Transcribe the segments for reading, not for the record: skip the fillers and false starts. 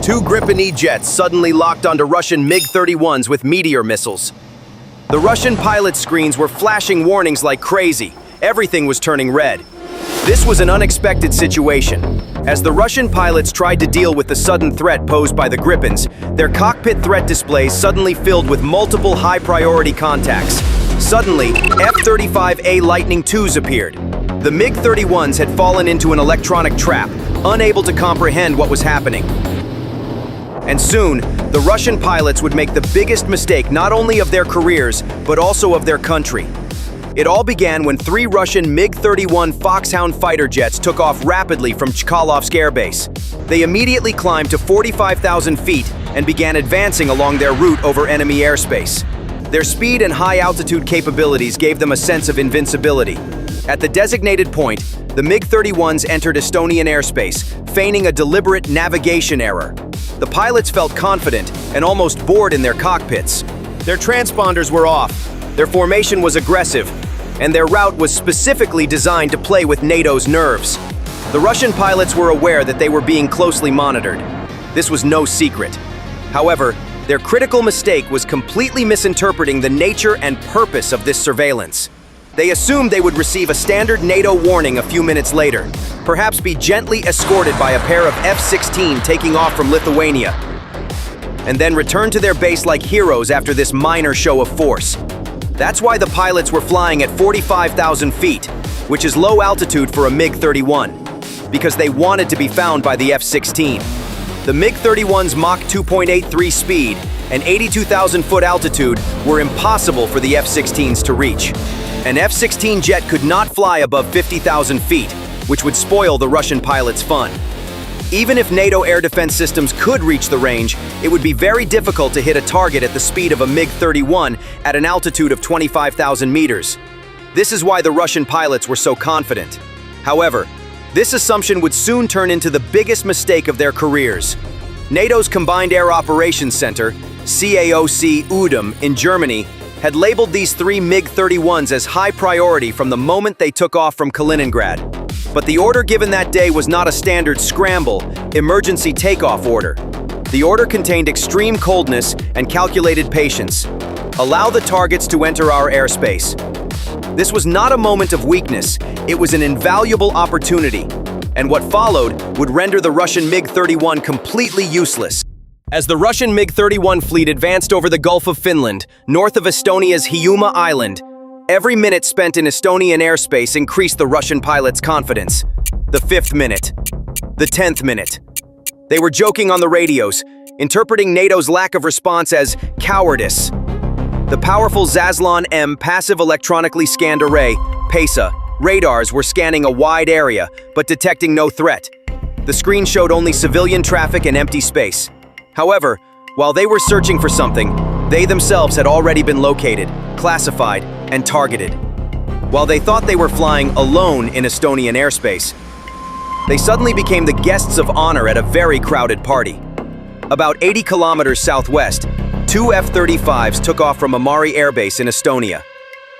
Two Gripen E jets suddenly locked onto Russian MiG-31s with Meteor missiles. The Russian pilot screens were flashing warnings like crazy. Everything was turning red. This was an unexpected situation. As the Russian pilots tried to deal with the sudden threat posed by the Gripens, their cockpit threat displays suddenly filled with multiple high-priority contacts. Suddenly, F-35A Lightning IIs appeared. The MiG-31s had fallen into an electronic trap, unable to comprehend what was happening. And soon, the Russian pilots would make the biggest mistake not only of their careers, but also of their country. It all began when three Russian MiG-31 Foxhound fighter jets took off rapidly from Chkalovsk Air Base. They immediately climbed to 45,000 feet and began advancing along their route over enemy airspace. Their speed and high-altitude capabilities gave them a sense of invincibility. At the designated point, the MiG-31s entered Estonian airspace, feigning a deliberate navigation error. The pilots felt confident and almost bored in their cockpits. Their transponders were off, their formation was aggressive, and their route was specifically designed to play with NATO's nerves. The Russian pilots were aware that they were being closely monitored. This was no secret. However, their critical mistake was completely misinterpreting the nature and purpose of this surveillance. They assumed they would receive a standard NATO warning a few minutes later, perhaps be gently escorted by a pair of F-16 taking off from Lithuania, and then return to their base like heroes after this minor show of force. That's why the pilots were flying at 45,000 feet, which is low altitude for a MiG-31, because they wanted to be found by the F-16. The MiG-31's Mach 2.83 speed and 82,000-foot altitude were impossible for the F-16s to reach. An F-16 jet could not fly above 50,000 feet, which would spoil the Russian pilots' fun. Even if NATO air defense systems could reach the range, it would be very difficult to hit a target at the speed of a MiG-31 at an altitude of 25,000 meters. This is why the Russian pilots were so confident. However, this assumption would soon turn into the biggest mistake of their careers. NATO's Combined Air Operations Center, CAOC UDM, in Germany, had labeled these three MiG-31s as high priority from the moment they took off from Kaliningrad. But the order given that day was not a standard scramble, emergency takeoff order. The order contained extreme coldness and calculated patience. Allow the targets to enter our airspace. This was not a moment of weakness, it was an invaluable opportunity, and what followed would render the Russian MiG-31 completely useless. As the Russian MiG-31 fleet advanced over the Gulf of Finland, north of Estonia's Hiiumaa Island, every minute spent in Estonian airspace increased the Russian pilots' confidence. The 5th minute. The 10th minute. They were joking on the radios, interpreting NATO's lack of response as cowardice. The powerful Zaslon M passive electronically scanned array, PESA, radars were scanning a wide area, but detecting no threat. The screen showed only civilian traffic and empty space. However, while they were searching for something, they themselves had already been located, classified, and targeted. While they thought they were flying alone in Estonian airspace, they suddenly became the guests of honor at a very crowded party. About 80 kilometers southwest, two F-35s took off from Amari Air Base in Estonia.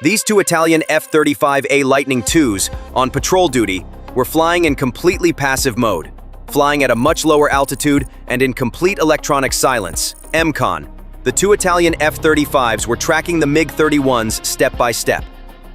These two Italian F-35A Lightning IIs, on patrol duty, were flying in completely passive mode, flying at a much lower altitude and in complete electronic silence, MCON. The two Italian F-35s were tracking the MiG-31s step by step.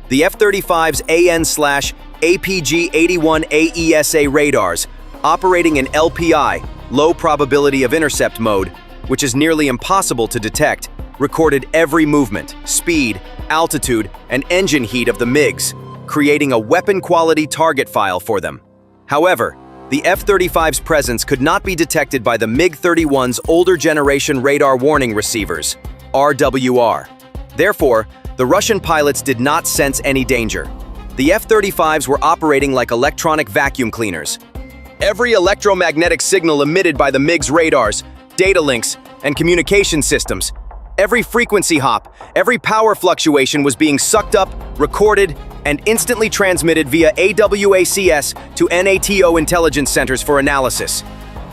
The F-35's AN/APG-81 AESA radars, operating in LPI, low probability of intercept mode, which is nearly impossible to detect, recorded every movement, speed, altitude, and engine heat of the MiGs, creating a weapon-quality target file for them. However, the F-35's presence could not be detected by the MiG-31's older generation radar warning receivers, RWR. Therefore, the Russian pilots did not sense any danger. The F-35s were operating like electronic vacuum cleaners. Every electromagnetic signal emitted by the MiG's radars, data links, and communication systems, every frequency hop, every power fluctuation was being sucked up, recorded, and instantly transmitted via AWACS to NATO intelligence centers for analysis.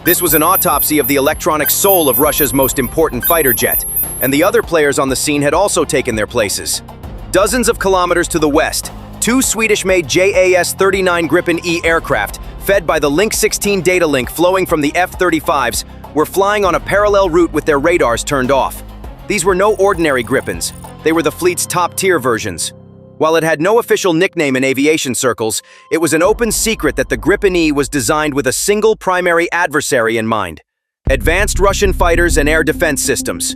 This was an autopsy of the electronic soul of Russia's most important fighter jet, and the other players on the scene had also taken their places. Dozens of kilometers to the west, two Swedish-made JAS-39 Gripen E aircraft, fed by the Link 16 data link flowing from the F-35s, were flying on a parallel route with their radars turned off. These were no ordinary Gripens. They were the fleet's top-tier versions. While it had no official nickname in aviation circles, it was an open secret that the Gripen E was designed with a single primary adversary in mind: advanced Russian fighters and air defense systems.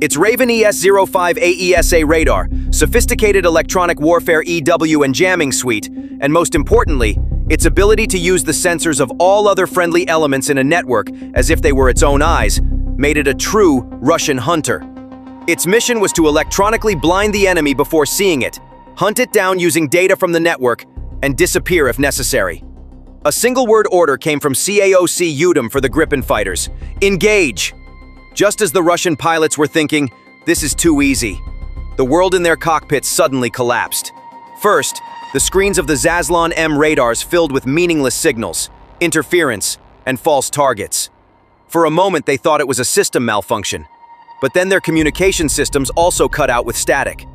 Its Raven ES-05 AESA radar, sophisticated electronic warfare EW and jamming suite, and most importantly, its ability to use the sensors of all other friendly elements in a network as if they were its own eyes, made it a true Russian hunter. Its mission was to electronically blind the enemy before seeing it, hunt it down using data from the network, and disappear if necessary. A single-word order came from CAOC UDM for the Gripen fighters: engage! Just as the Russian pilots were thinking, this is too easy, the world in their cockpits suddenly collapsed. First, the screens of the Zaslon M radars filled with meaningless signals, interference, and false targets. For a moment, they thought it was a system malfunction, but then their communication systems also cut out with static.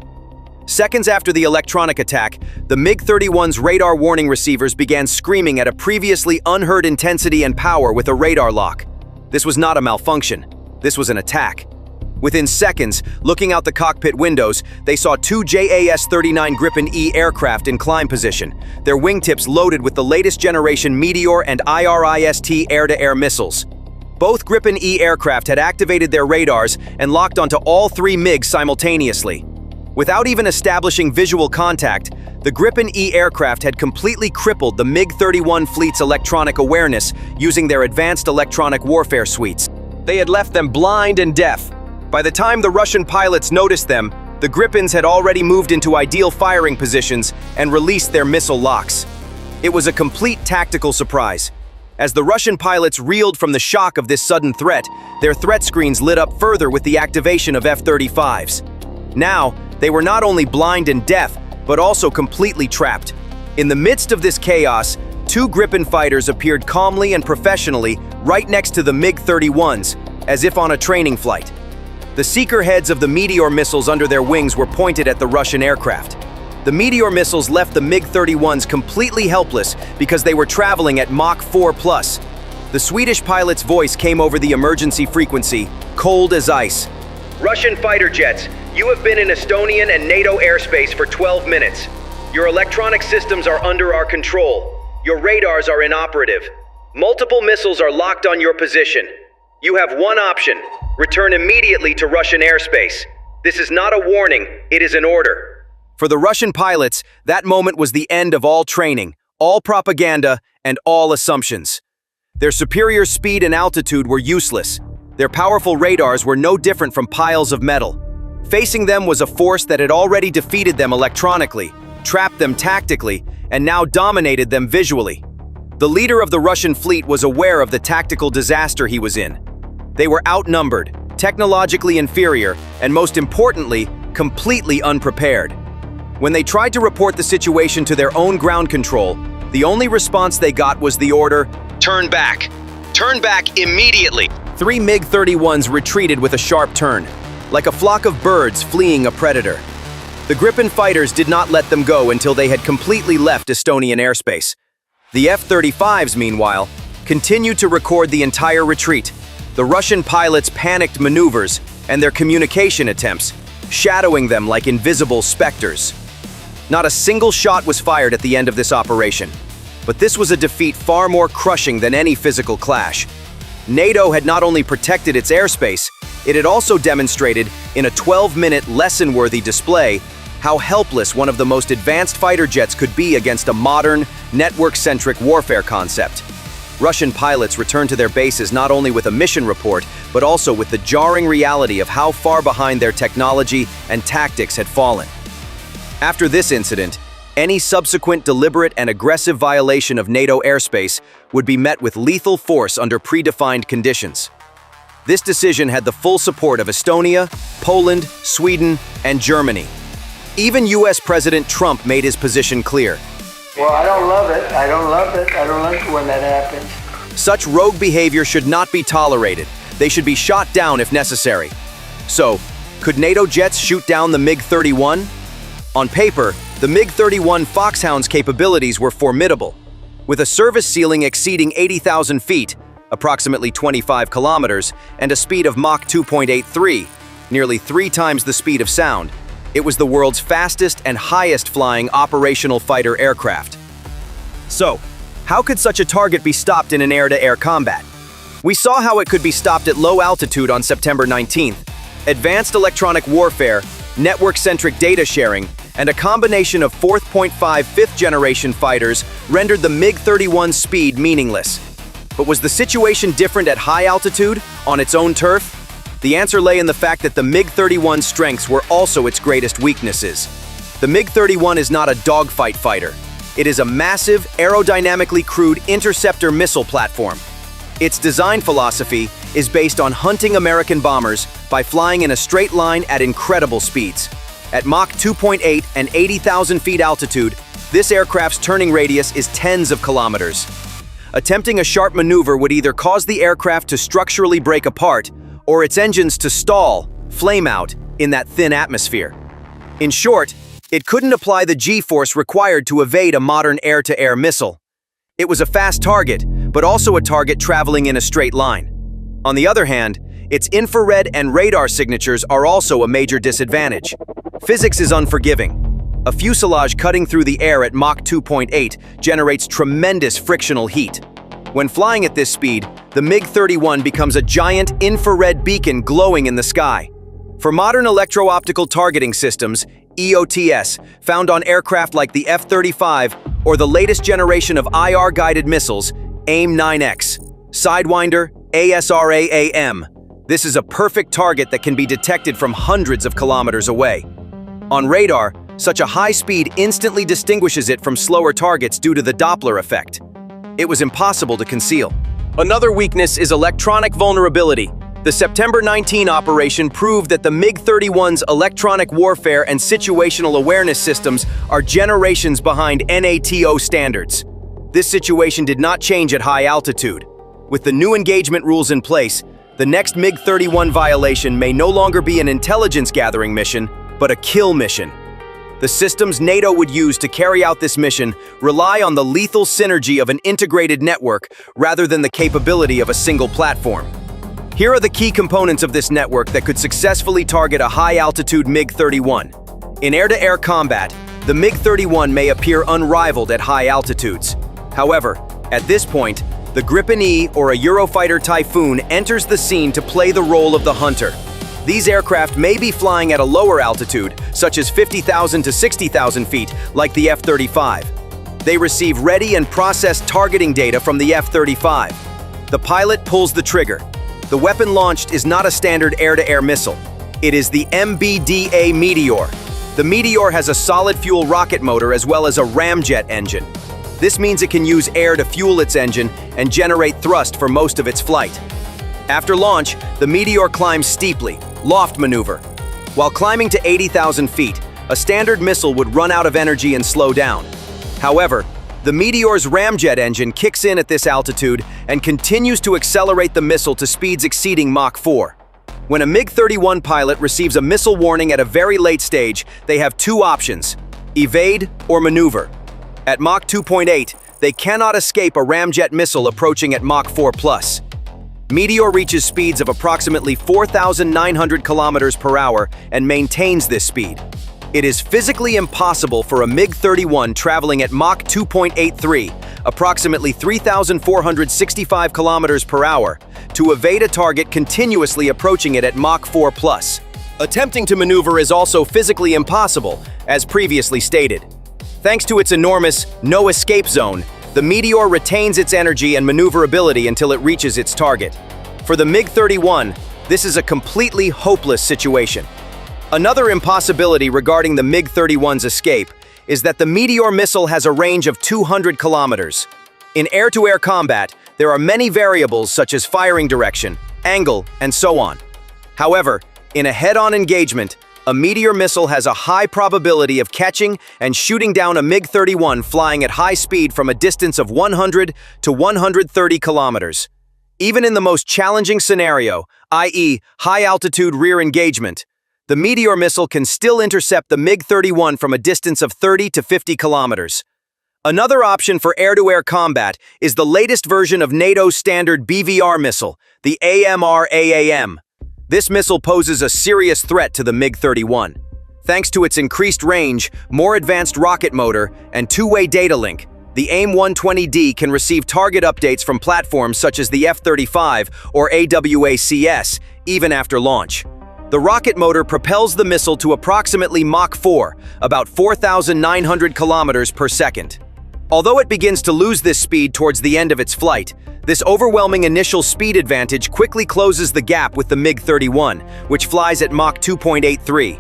Seconds after the electronic attack, the MiG-31's radar warning receivers began screaming at a previously unheard intensity and power with a radar lock. This was not a malfunction. This was an attack. Within seconds, looking out the cockpit windows, they saw two JAS-39 Gripen E aircraft in climb position, their wingtips loaded with the latest generation Meteor and IRIS-T air-to-air missiles. Both Gripen E aircraft had activated their radars and locked onto all three MiGs simultaneously. Without even establishing visual contact, the Gripen E aircraft had completely crippled the MiG-31 fleet's electronic awareness using their advanced electronic warfare suites. They had left them blind and deaf. By the time the Russian pilots noticed them, the Gripens had already moved into ideal firing positions and released their missile locks. It was a complete tactical surprise. As the Russian pilots reeled from the shock of this sudden threat, their threat screens lit up further with the activation of F-35s. Now, they were not only blind and deaf, but also completely trapped. In the midst of this chaos, two Gripen fighters appeared calmly and professionally right next to the MiG-31s, as if on a training flight. The seeker heads of the Meteor missiles under their wings were pointed at the Russian aircraft. The Meteor missiles left the MiG-31s completely helpless because they were traveling at Mach 4+. The Swedish pilot's voice came over the emergency frequency, cold as ice. Russian fighter jets, you have been in Estonian and NATO airspace for 12 minutes. Your electronic systems are under our control. Your radars are inoperative. Multiple missiles are locked on your position. You have one option: return immediately to Russian airspace. This is not a warning, it is an order. For the Russian pilots, that moment was the end of all training, all propaganda, and all assumptions. Their superior speed and altitude were useless. Their powerful radars were no different from piles of metal. Facing them was a force that had already defeated them electronically, trapped them tactically, and now dominated them visually. The leader of the Russian fleet was aware of the tactical disaster he was in. They were outnumbered, technologically inferior, and most importantly, completely unprepared. When they tried to report the situation to their own ground control, the only response they got was the order, "Turn back! Turn back immediately!" Three MiG-31s retreated with a sharp turn, like a flock of birds fleeing a predator. The Gripen fighters did not let them go until they had completely left Estonian airspace. The F-35s, meanwhile, continued to record the entire retreat, the Russian pilots' panicked maneuvers and their communication attempts, shadowing them like invisible specters. Not a single shot was fired at the end of this operation, but this was a defeat far more crushing than any physical clash. NATO had not only protected its airspace, it had also demonstrated, in a 12-minute lesson-worthy display, how helpless one of the most advanced fighter jets could be against a modern, network-centric warfare concept. Russian pilots returned to their bases not only with a mission report, but also with the jarring reality of how far behind their technology and tactics had fallen. After this incident, any subsequent deliberate and aggressive violation of NATO airspace would be met with lethal force under predefined conditions. This decision had the full support of Estonia, Poland, Sweden, and Germany. Even US President Trump made his position clear. Well, I don't love it. I don't love it. I don't like it when that happens. Such rogue behavior should not be tolerated. They should be shot down if necessary. So, could NATO jets shoot down the MiG-31? On paper, the MiG-31 Foxhound's capabilities were formidable. With a service ceiling exceeding 80,000 feet, approximately 25 kilometers, and a speed of Mach 2.83, nearly 3 times the speed of sound. It was the world's fastest and highest-flying operational fighter aircraft. So, how could such a target be stopped in an air-to-air combat? We saw how it could be stopped at low altitude on September 19th. Advanced electronic warfare, network-centric data sharing, and a combination of 4.5 fifth-generation fighters rendered the MiG-31's speed meaningless. But was the situation different at high altitude, on its own turf? The answer lay in the fact that the MiG-31's strengths were also its greatest weaknesses. The MiG-31 is not a dogfight fighter. It is a massive, aerodynamically crewed interceptor missile platform. Its design philosophy is based on hunting American bombers by flying in a straight line at incredible speeds. At Mach 2.8 and 80,000 feet altitude, this aircraft's turning radius is tens of kilometers. Attempting a sharp maneuver would either cause the aircraft to structurally break apart or its engines to stall, flame out, in that thin atmosphere. In short, it couldn't apply the G-force required to evade a modern air-to-air missile. It was a fast target, but also a target traveling in a straight line. On the other hand, its infrared and radar signatures are also a major disadvantage. Physics is unforgiving. A fuselage cutting through the air at Mach 2.8 generates tremendous frictional heat. When flying at this speed, the MiG-31 becomes a giant infrared beacon glowing in the sky. For modern electro-optical targeting systems, EOTS, found on aircraft like the F-35 or the latest generation of IR-guided missiles, AIM-9X, Sidewinder, ASRA-AM. This is a perfect target that can be detected from hundreds of kilometers away. On radar, such a high speed instantly distinguishes it from slower targets due to the Doppler effect. It was impossible to conceal. Another weakness is electronic vulnerability. The September 19 operation proved that the MiG-31's electronic warfare and situational awareness systems are generations behind NATO standards. This situation did not change at high altitude. With the new engagement rules in place, the next MiG-31 violation may no longer be an intelligence-gathering mission, but a kill mission. The systems NATO would use to carry out this mission rely on the lethal synergy of an integrated network rather than the capability of a single platform. Here are the key components of this network that could successfully target a high-altitude MiG-31. In air-to-air combat, the MiG-31 may appear unrivaled at high altitudes. However, at this point, the Gripen E or a Eurofighter Typhoon enters the scene to play the role of the hunter. These aircraft may be flying at a lower altitude, such as 50,000 to 60,000 feet, like the F-35. They receive ready and processed targeting data from the F-35. The pilot pulls the trigger. The weapon launched is not a standard air-to-air missile. It is the MBDA Meteor. The Meteor has a solid fuel rocket motor as well as a ramjet engine. This means it can use air to fuel its engine and generate thrust for most of its flight. After launch, the Meteor climbs steeply, loft maneuver. While climbing to 80,000 feet, a standard missile would run out of energy and slow down. However, the Meteor's ramjet engine kicks in at this altitude and continues to accelerate the missile to speeds exceeding Mach 4. When a MiG-31 pilot receives a missile warning at a very late stage, they have two options: evade or maneuver. At Mach 2.8, they cannot escape a ramjet missile approaching at Mach 4+. Meteor reaches speeds of approximately 4,900 kilometers per hour and maintains this speed. It is physically impossible for a MiG-31 traveling at Mach 2.83, approximately 3,465 kilometers per hour, to evade a target continuously approaching it at Mach 4+. Attempting to maneuver is also physically impossible, as previously stated. Thanks to its enormous no-escape zone, the Meteor retains its energy and maneuverability until it reaches its target. For the MiG-31, this is a completely hopeless situation. Another impossibility regarding the MiG-31's escape is that the Meteor missile has a range of 200 kilometers. In air-to-air combat, there are many variables such as firing direction, angle, and so on. However, in a head-on engagement, a Meteor missile has a high probability of catching and shooting down a MiG-31 flying at high speed from a distance of 100 to 130 kilometers. Even in the most challenging scenario, i.e., high-altitude rear engagement, the Meteor missile can still intercept the MiG-31 from a distance of 30 to 50 kilometers. Another option for air-to-air combat is the latest version of NATO's standard BVR missile, the AMRAAM. This missile poses a serious threat to the MiG-31. Thanks to its increased range, more advanced rocket motor, and two-way data link, the AIM-120D can receive target updates from platforms such as the F-35 or AWACS, even after launch. The rocket motor propels the missile to approximately Mach 4, about 4,900 kilometers per second. Although it begins to lose this speed towards the end of its flight, this overwhelming initial speed advantage quickly closes the gap with the MiG-31, which flies at Mach 2.83.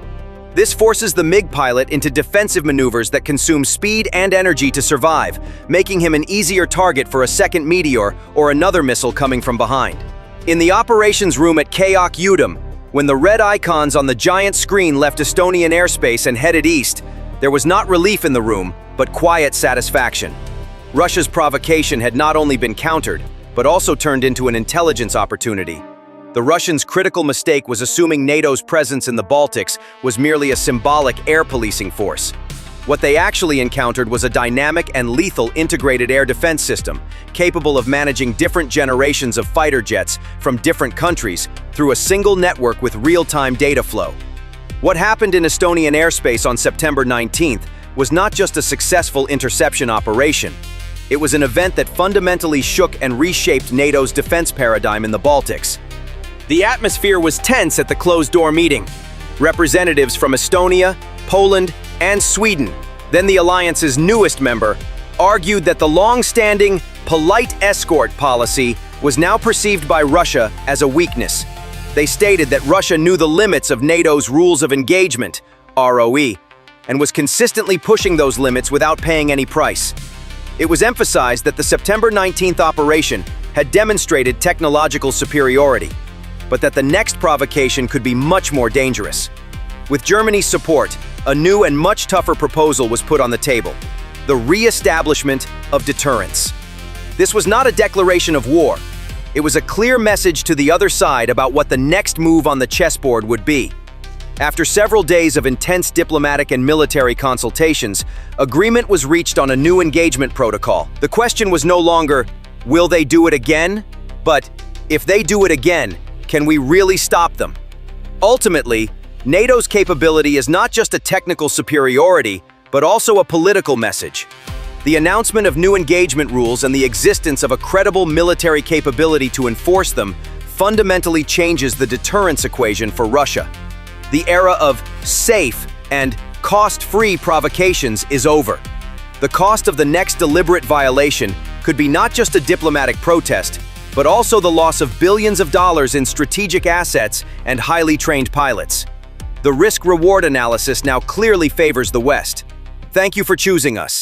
This forces the MiG pilot into defensive maneuvers that consume speed and energy to survive, making him an easier target for a second Meteor or another missile coming from behind. In the operations room at Kayak Udom, when the red icons on the giant screen left Estonian airspace and headed east, there was not relief in the room, but quiet satisfaction. Russia's provocation had not only been countered, but also turned into an intelligence opportunity. The Russians' critical mistake was assuming NATO's presence in the Baltics was merely a symbolic air policing force. What they actually encountered was a dynamic and lethal integrated air defense system, capable of managing different generations of fighter jets from different countries through a single network with real-time data flow. What happened in Estonian airspace on September 19th was not just a successful interception operation. It was an event that fundamentally shook and reshaped NATO's defense paradigm in the Baltics. The atmosphere was tense at the closed-door meeting. Representatives from Estonia, Poland, and Sweden, then the alliance's newest member, argued that the long-standing polite escort policy was now perceived by Russia as a weakness. They stated that Russia knew the limits of NATO's rules of engagement, ROE, and was consistently pushing those limits without paying any price. It was emphasized that the September 19th operation had demonstrated technological superiority, but that the next provocation could be much more dangerous. With Germany's support, a new and much tougher proposal was put on the table: the re-establishment of deterrence. This was not a declaration of war. It was a clear message to the other side about what the next move on the chessboard would be. After several days of intense diplomatic and military consultations, agreement was reached on a new engagement protocol. The question was no longer, will they do it again? But, if they do it again, can we really stop them? Ultimately, NATO's capability is not just a technical superiority, but also a political message. The announcement of new engagement rules and the existence of a credible military capability to enforce them fundamentally changes the deterrence equation for Russia. The era of safe and cost-free provocations is over. The cost of the next deliberate violation could be not just a diplomatic protest, but also the loss of billions of dollars in strategic assets and highly trained pilots. The risk-reward analysis now clearly favors the West. Thank you for choosing us.